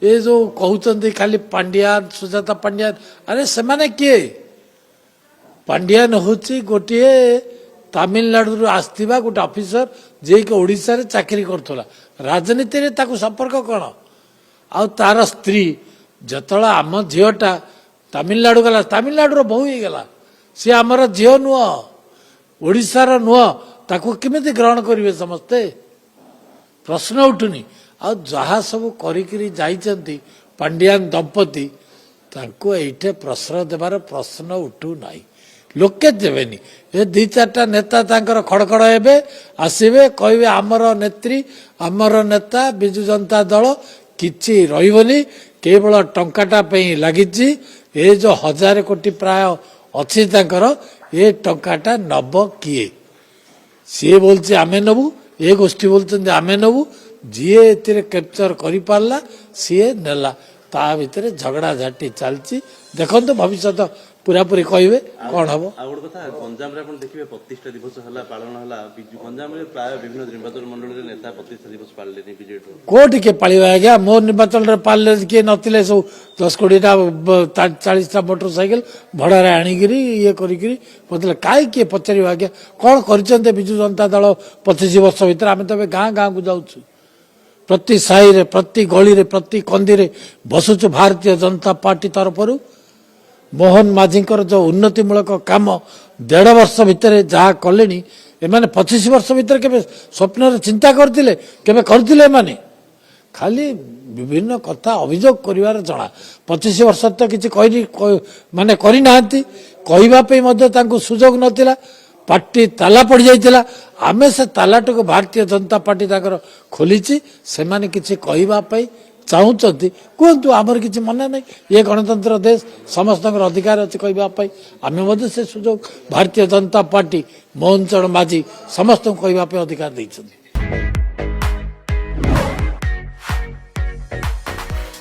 ये जो कहते खाली पांड्यान सुजाता पांड्यान अरे से माने किए पांड्यान होची गोटे तमिलनाडु आसथिबा गोटे ऑफिसर जे कि ओडिसा रे चाकरी करथला राजनीति रे ताकू संपर्क कोन आ तार स्त्री जतला आम झीटा तमिलनाडु गला तमिलनाडु बहु ही गला सी आमर झील नुह ओडिशार नुह ताकू केमिति ग्रहण करिवे समस्ते प्रश्न उठुनी आ जहाँ सब करी जाइछंती पांड्यान दंपति तांको एठे प्रश्न देवार प्रश्न उठू नाही लोके देवेनी ये दी चार्टा नेता तांकर खड़खड़ हेबे आसबे कहबे आमर नेत्री आमर नेता बिजु जनता दल किछि रहिबनी केवल टंकाटा पे लागिछि ए जो 1000 कोटी प्राय अच्छी तांकर ये टंकाटा नब किए सी बोलছে आमे नबू ए गोष्ठी बोलते आमे नबू जी ए कैप्चर करि पारला सी नेला ता भितर झगड़ा झाटी चलची देखो भविष्य पूरापूरी कहबे कौन हम गोटे कथा गंजाम रे देखिए प्रतिष्ठा दिवस हला पालन हला गंजाम रे प्राय विभिन्न निर्वाचन मंडल रे नेता प्रतिष्ठा दिवस पालले बीजेपी कोठी के पालिबा आज्ञा मो निर्वाचन रे पालले के नथिले सब 10 कोटी 40 मोटरसाइकिल भड़ा रे आनिगिरी ये करिगिरी मतलब काई के पचारि आज्ञा कौन करचंते बिजु जनता दल 25 वर्ष भीतर आमे तबे गां गां को जाउछु प्रति साई रे प्रति गली रे प्रति कंदी रे बसुछु भारतीय जनता पार्टी तरफरु मोहन माझी जो उन्नतिमूलक काम 1.5 वर्ष भितर जहाँ कले एमाने 25 वर्ष भीतर के स्वप्न चिंता करते केबे करथिले माने खाली विभिन्न कथा अभियोग करिवार जना 25 वर्ष तो किसी माने करी नाहंती कहबा पे मध्य तांको सुजोग नथिला पार्टी ताला पड़ जाइतिला आमे से तालाट को भारतीय जनता पार्टी ताकर खोलीची से माने किसी कहबा पे चाहूँगी कहतु आमर किसी मन नहीं ये गणतंत्र देश समस्त अधिकार अच्छे कहवाई आम से सुजोग भारतीय जनता पार्टी मोहन चरण माझी समस्त कहवाई अधिकार देते।